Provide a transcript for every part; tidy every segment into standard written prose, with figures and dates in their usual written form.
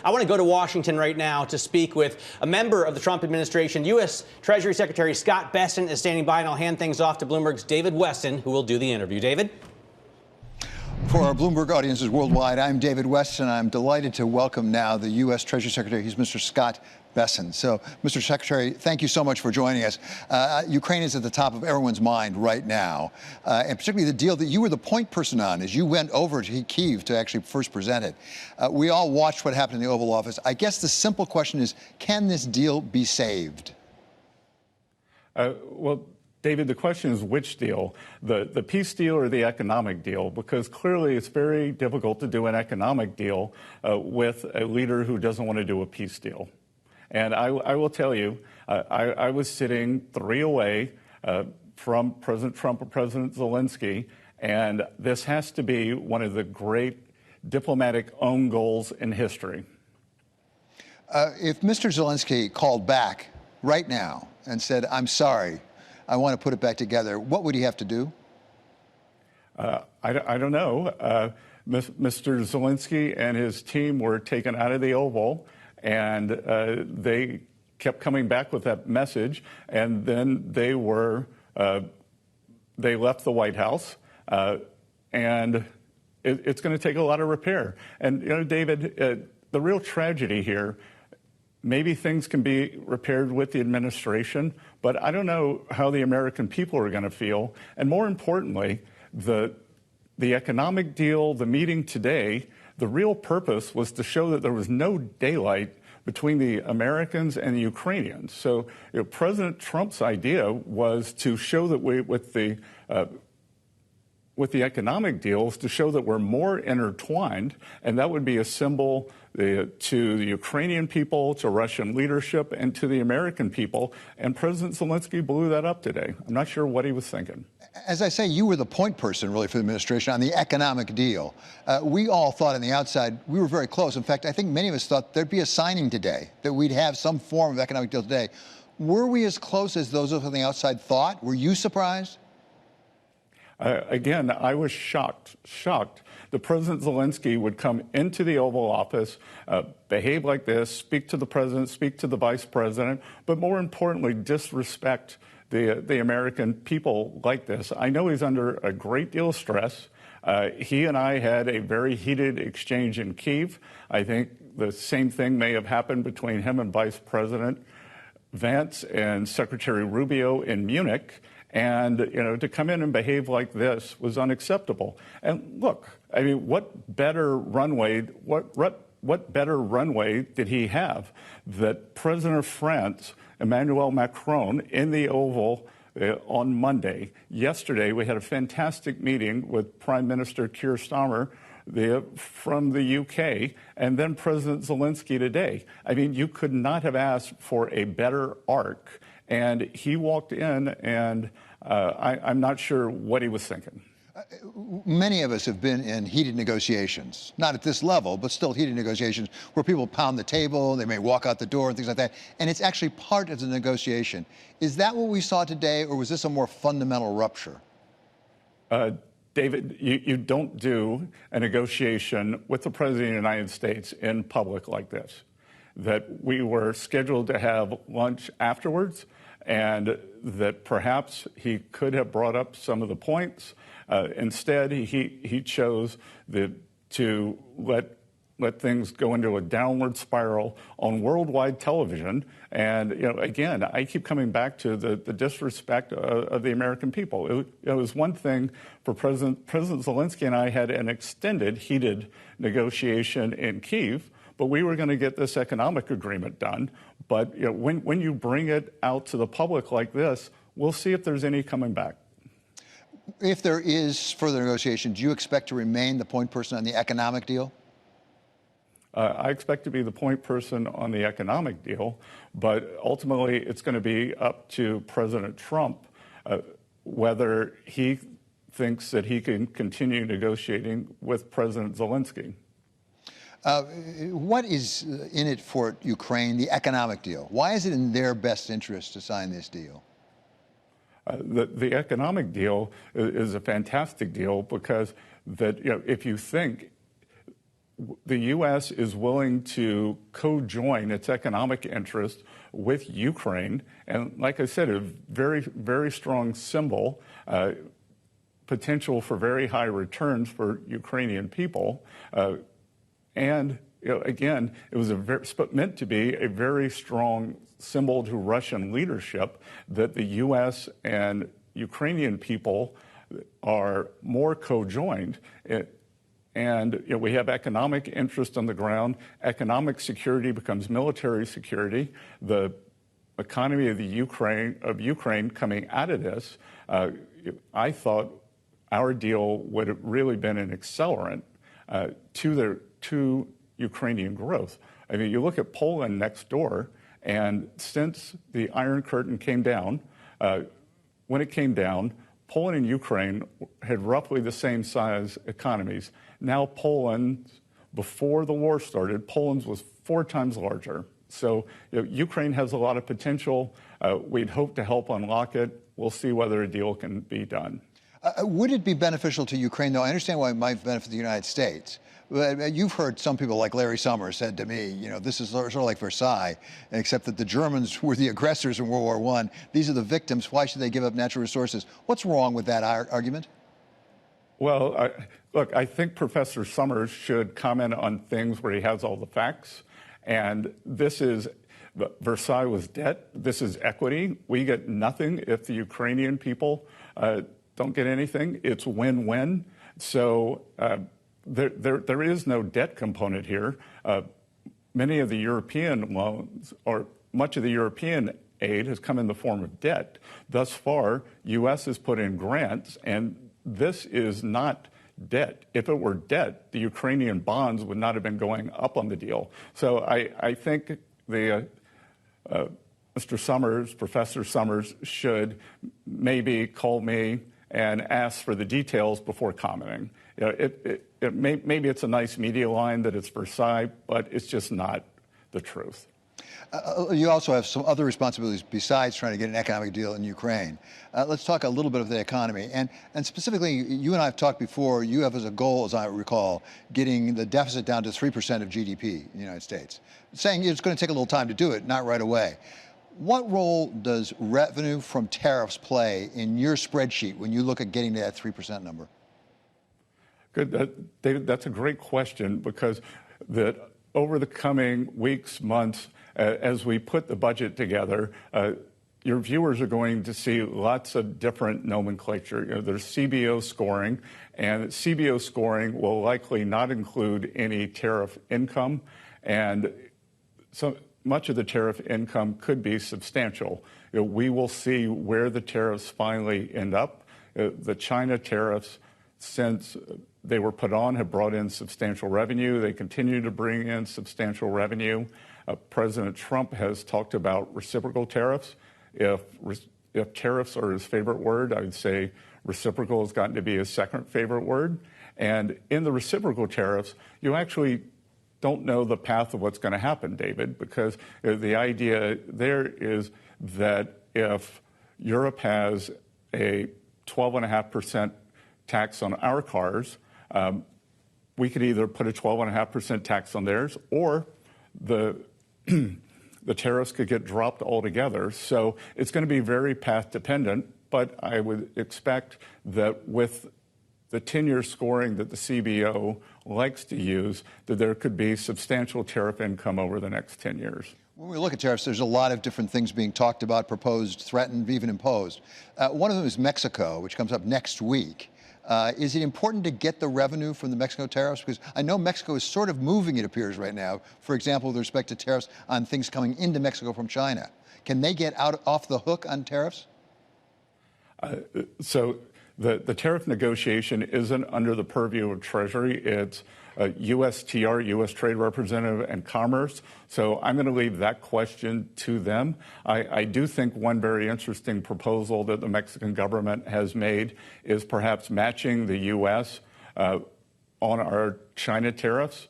I want to go to Washington right now to speak with a member of the Trump administration. U.S. Treasury Secretary Scott Bessent is standing by, and I'll hand things off to Bloomberg's David Westin, who will do the interview. David? For our Bloomberg audiences worldwide, I'm David Westin. I'm delighted to welcome now the U.S. Treasury Secretary. He's Mr. Scott Bessent. So, Mr. Secretary, thank you so much for joining us. Ukraine is at the top of everyone's mind right now, and particularly the deal that you were the point person on as you went over to Kyiv to actually first present it. We all watched what happened in the Oval Office. I guess the simple question is, can this deal be saved? Well, David, the question is which deal, the peace deal or the economic deal? Because clearly it's very difficult to do an economic deal with a leader who doesn't want to do a peace deal. And I will tell you, I was sitting 3 away from President Trump or President Zelensky, and this has to be one of the great diplomatic own goals in history. If Mr. Zelensky called back right now and said, I'm sorry, I want to put it back together, what would he have to do? I don't know. Mr. Zelensky and his team were taken out of the Oval, and they kept coming back with that message, and then they left the White House, and it's going to take a lot of repair. And, you know, David, the real tragedy here, maybe things can be repaired with the administration, but I don't know how the American people are going to feel. And more importantly, the economic deal, the meeting today, the real purpose was to show that there was no daylight between the Americans and the Ukrainians. So, you know, President Trump's idea was to show that with the economic deals, to show that we're more intertwined, and that would be a symbol to the Ukrainian people, to Russian leadership, and to the American people. And President Zelensky blew that up today. I'm not sure what he was thinking. As I say, you were the point person, really, for the administration on the economic deal. We all thought on the outside we were very close. In fact, I think many of us thought there'd be a signing today, that we'd have some form of economic deal today. Were we as close as those of us on the outside thought? Were you surprised? Again, I was shocked that President Zelensky would come into the Oval Office, behave like this, speak to the president, speak to the vice president, but more importantly, disrespect the American people like this. I know he's under a great deal of stress. He and I had a very heated exchange in Kyiv. I think the same thing may have happened between him and Vice President Vance and Secretary Rubio in Munich. And, you know, to come in and behave like this was unacceptable. And look, I mean, what better runway did he have that President of France, Emmanuel Macron, in the Oval on Monday? Yesterday, we had a fantastic meeting with Prime Minister Keir Starmer from the UK, and then President Zelensky today. I mean, you could not have asked for a better arc. And he walked in, and I'm not sure what he was thinking. Many of us have been in heated negotiations, not at this level, but still heated negotiations where people pound the table, they may walk out the door and things like that. And it's actually part of the negotiation. Is that what we saw today, or was this a more fundamental rupture? David, you don't do a negotiation with the President of the United States in public like this. That we were scheduled to have lunch afterwards, and that perhaps he could have brought up some of the points. Instead, he chose to let things go into a downward spiral on worldwide television. And, you know, again, I keep coming back to the disrespect of the American people. It was one thing for President Zelensky and I had an extended, heated negotiation in Kyiv, but we were going to get this economic agreement done. But, you know, when you bring it out to the public like this, we'll see if there's any coming back. If there is further negotiation, do you expect to remain the point person on the economic deal? I expect to be the point person on the economic deal, but ultimately it's going to be up to President Trump whether he thinks that he can continue negotiating with President Zelensky. What is in it for Ukraine, the economic deal? Why is it in their best interest to sign this deal? The economic deal is a fantastic deal because if you think the U.S. is willing to co-join its economic interest with Ukraine. And like I said, a very, very strong symbol, potential for very high returns for Ukrainian people. And again, it was meant to be a very strong symbol to Russian leadership that the U.S. and Ukrainian people are more co-joined. And we have economic interest on the ground. Economic security becomes military security. The economy of Ukraine coming out of this, I thought our deal would have really been an accelerant to Ukrainian growth. I mean, you look at Poland next door, and since the Iron Curtain came down, when it came down, Poland and Ukraine had roughly the same size economies. Now Poland, before the war started, Poland's was 4 times larger. So Ukraine has a lot of potential. We'd hope to help unlock it. We'll see whether a deal can be done. Would it be beneficial to Ukraine, though? I understand why it might benefit the United States. You've heard some people like Larry Summers said to me, this is sort of like Versailles, except that the Germans were the aggressors in World War I. These are the victims. Why should they give up natural resources? What's wrong with that argument? Well, look, I think Professor Summers should comment on things where he has all the facts. And Versailles was debt. This is equity. We get nothing if the Ukrainian people don't get anything. It's win-win. So there is no debt component here. Many of the European loans, or much of the European aid, has come in the form of debt. Thus far, U.S. has put in grants, and this is not debt. If it were debt, the Ukrainian bonds would not have been going up on the deal. So I think Mr. Summers, Professor Summers, should maybe call me and ask for the details before commenting. Maybe it's a nice media line that it's Versailles, but it's just not the truth. You also have some other responsibilities besides trying to get an economic deal in Ukraine. Let's talk a little bit of the economy. And specifically, you and I have talked before, you have as a goal, as I recall, getting the deficit down to 3% of GDP in the United States, saying it's going to take a little time to do it, not right away. What role does revenue from tariffs play in your spreadsheet when you look at getting to that 3% number? Good, David, that's a great question, because over the coming weeks, months, as we put the budget together, your viewers are going to see lots of different nomenclature. There's CBO scoring, and CBO scoring will likely not include any tariff income, and so much of the tariff income could be substantial. We will see where the tariffs finally end up. The China tariffs, since they were put on, have brought in substantial revenue. They continue to bring in substantial revenue. President Trump has talked about reciprocal tariffs. If tariffs are his favorite word, I would say reciprocal has gotten to be his second favorite word. And in the reciprocal tariffs, you actually don't know the path of what's going to happen, David, because the idea there is that if Europe has a 12.5% tax on our cars, we could either put a 12.5% tax on theirs, or the tariffs could get dropped altogether. So it's going to be very path dependent, but I would expect that with the 10-year scoring that the CBO likes to use, that there could be substantial tariff income over the next 10 years. When we look at tariffs, there's a lot of different things being talked about, proposed, threatened, even imposed. One of them is Mexico, which comes up next week. Is it important to get the revenue from the Mexico tariffs? Because I know Mexico is sort of moving, it appears, right now, for example, with respect to tariffs on things coming into Mexico from China. Can they get off the hook on tariffs? So the tariff negotiation isn't under the purview of Treasury. It's USTR, U.S. Trade Representative, and Commerce. So I'm going to leave that question to them. I do think one very interesting proposal that the Mexican government has made is perhaps matching the U.S. On our China tariffs.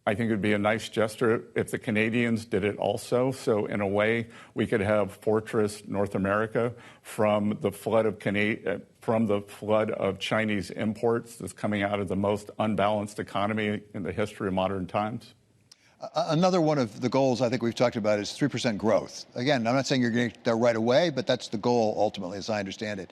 I think it would be a nice gesture if the Canadians did it also. So in a way, we could have Fortress North America from the flood of Chinese imports that's coming out of the most unbalanced economy in the history of modern times. Another one of the goals I think we've talked about is 3% growth. Again, I'm not saying you're going to get there right away, but that's the goal ultimately, as I understand it.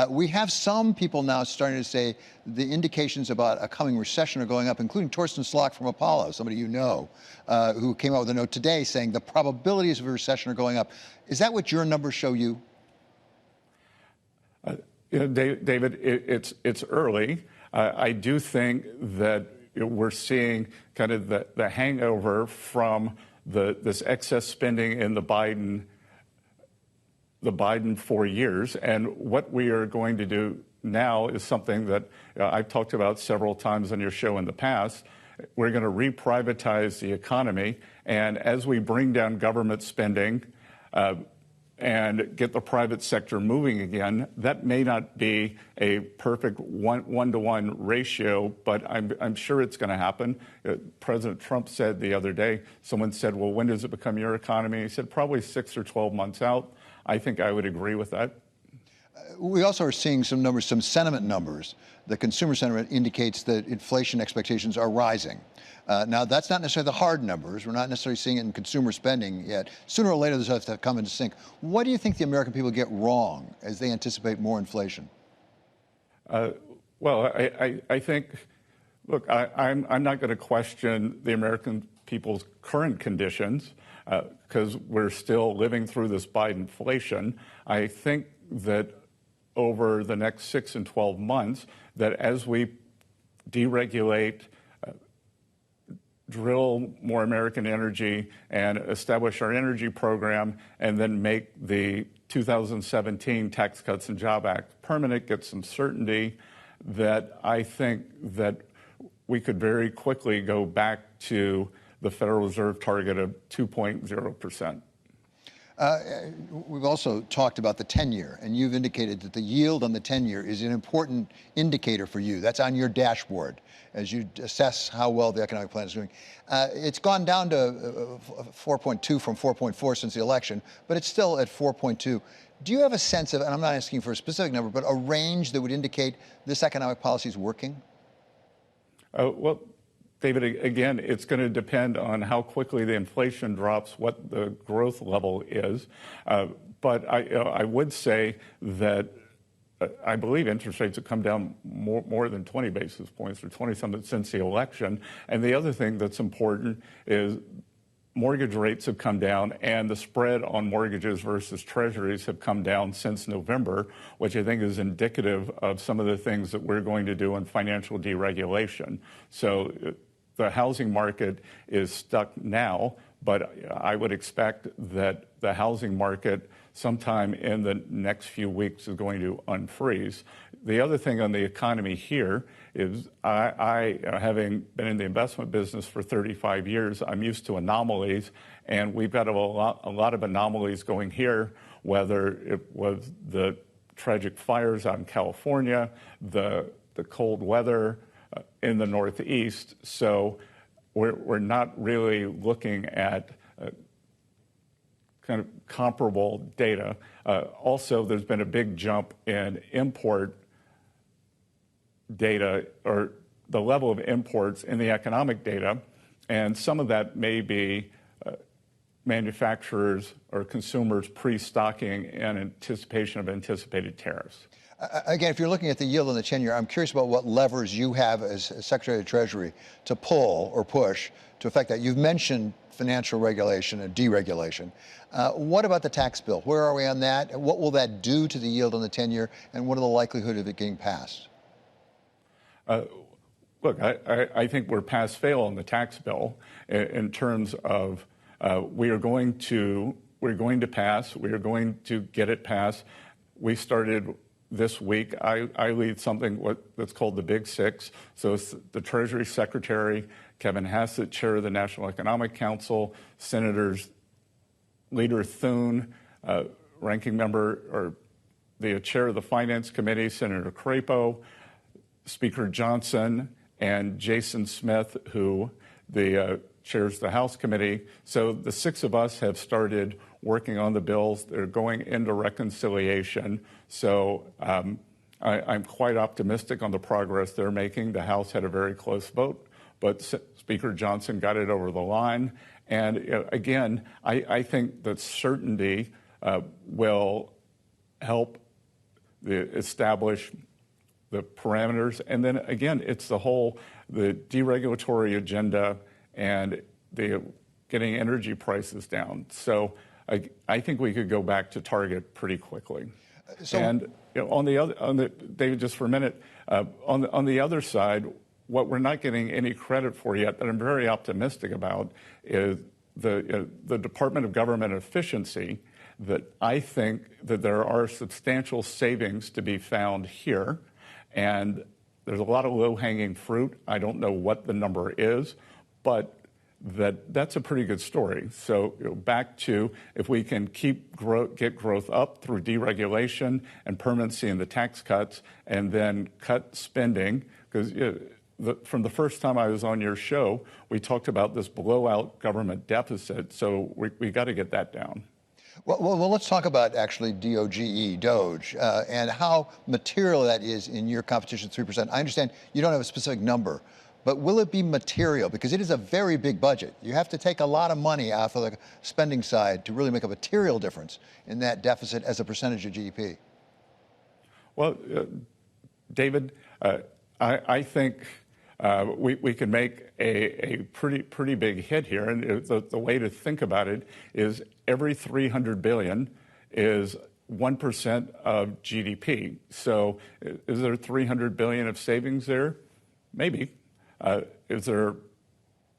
We have some people now starting to say the indications about a coming recession are going up, including Torsten Slok from Apollo, somebody you know, who came out with a note today saying the probabilities of a recession are going up. Is that what your numbers show you? David, it's early. I do think that we're seeing kind of the hangover from this excess spending in the Biden 4 years. And what we are going to do now is something that I've talked about several times on your show in the past. We're going to reprivatize the economy. And as we bring down government spending, and get the private sector moving again, that may not be a perfect one-to-one ratio, but I'm sure it's going to happen. President Trump said the other day, someone said, well, when does it become your economy? He said, probably 6 or 12 months out. I think I would agree with that. We also are seeing some numbers, some sentiment numbers. The consumer sentiment indicates that inflation expectations are rising. Now, that's not necessarily the hard numbers. We're not necessarily seeing it in consumer spending yet. Sooner or later, this has to come into sync. What do you think the American people get wrong as they anticipate more inflation? Well, I think, look, I'm not going to question the American people's current conditions because we're still living through this Bidenflation. I think that over the next 6 and 12 months, that as we deregulate, drill more American energy and establish our energy program and then make the 2017 Tax Cuts and Jobs Act permanent, get some certainty, that I think that we could very quickly go back to the Federal Reserve target of 2.0%. We've also talked about the 10-year, and you've indicated that the yield on the 10-year is an important indicator for you. That's on your dashboard as you assess how well the economic plan is doing. It's gone down to 4.2 from 4.4 since the election, but it's still at 4.2. Do you have a sense of, and I'm not asking for a specific number, but a range that would indicate this economic policy is working? Well, David, again, it's going to depend on how quickly the inflation drops, what the growth level is. But I would say that I believe interest rates have come down more than 20 basis points or 20-something since the election. And the other thing that's important is mortgage rates have come down and the spread on mortgages versus treasuries have come down since November, which I think is indicative of some of the things that we're going to do in financial deregulation. So the housing market is stuck now, but I would expect that the housing market sometime in the next few weeks is going to unfreeze. The other thing on the economy here is I having been in the investment business for 35 years, I'm used to anomalies, and we've got a lot of anomalies going here, whether it was the tragic fires out in California, the cold weather in the Northeast. So we're not really looking at kind of comparable data. Also, there's been a big jump in import data, or the level of imports in the economic data, and some of that may be manufacturers or consumers pre-stocking in anticipation of anticipated tariffs. Again, if you're looking at the yield on the 10-year, I'm curious about what levers you have as Secretary of the Treasury to pull or push to affect that. You've mentioned financial regulation and deregulation. What about the tax bill? Where are we on that? What will that do to the yield on the 10-year, and what are the likelihood of it getting passed? Look, I think we're pass-fail on the tax bill in terms of we're going to pass. We are going to get it passed. We started this week. I lead something that's called the Big Six. So it's the Treasury Secretary, Kevin Hassett, Chair of the National Economic Council, Senators Leader Thune, Ranking Member or the Chair of the Finance Committee, Senator Crapo, Speaker Johnson, and Jason Smith, who chairs the House committee. So the six of us have started working on the bills. They're going into reconciliation. So I'm quite optimistic on the progress they're making. The House had a very close vote, but Speaker Johnson got it over the line. And again, I think that certainty will help establish the parameters. And then again, it's the deregulatory agenda and the getting energy prices down. So I think we could go back to target pretty quickly. And David, just for a minute, on the other side, what we're not getting any credit for yet that I'm very optimistic about is the Department of Government Efficiency, that I think that there are substantial savings to be found here. And there's a lot of low-hanging fruit. I don't know what the number is, but that's a pretty good story. So back to, if we can get growth up through deregulation and permanency in the tax cuts, and then cut spending, because from the first time I was on your show, we talked about this blowout government deficit. So we got to get that down. Well, let's talk about actually DOGE, and how material that is in your competition 3%. I understand you don't have a specific number, but will it be material? Because it is a very big budget. You have to take a lot of money off of the spending side to really make a material difference in that deficit as a percentage of GDP. Well, David, I think we can make a pretty big hit here. And the way to think about it is every $300 billion is 1% of GDP. So is there $300 billion of savings there? Maybe. Is there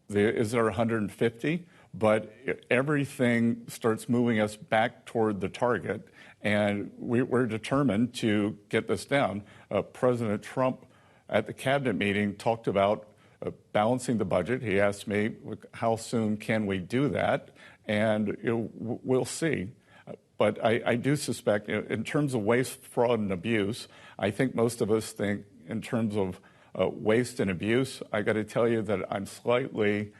150? But everything starts moving us back toward the target, and we're determined to get this down. President Trump at the cabinet meeting talked about balancing the budget. He asked me, how soon can we do that? And we'll see. But I do suspect, in terms of waste, fraud, and abuse, I think most of us think in terms of waste and abuse. I got to tell you that I'm slightly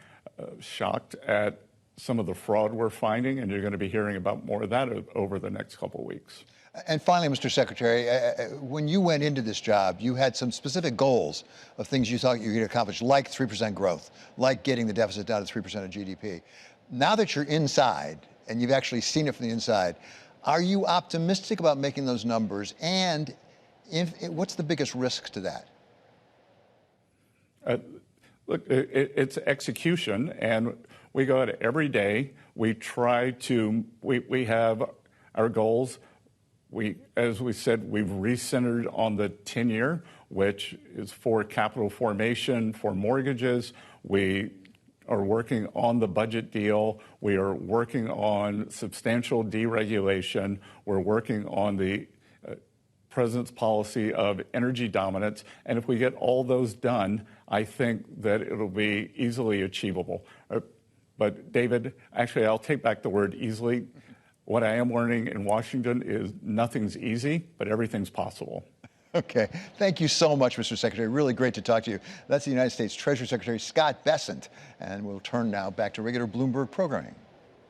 shocked at some of the fraud we're finding, and you're going to be hearing about more of that over the next couple of weeks. And finally, Mr. Secretary, when you went into this job, you had some specific goals of things you thought you could accomplish, like 3% growth, like getting the deficit down to 3% of GDP. Now that you're inside, and you've actually seen it from the inside, are you optimistic about making those numbers? And what's the biggest risk to that? Look, it's execution, and we go out every day. We try to, we have our goals. As we said, we've recentered on the 10-year, which is for capital formation, for mortgages. We are working on the budget deal. We are working on substantial deregulation. We're working on the President's policy of energy dominance. And if we get all those done, I think that it'll be easily achievable. But David, actually, I'll take back the word easily. What I am learning in Washington is nothing's easy, but everything's possible. Okay. Thank you so much, Mr. Secretary. Really great to talk to you. That's the United States Treasury Secretary Scott Bessent. And we'll turn now back to regular Bloomberg programming.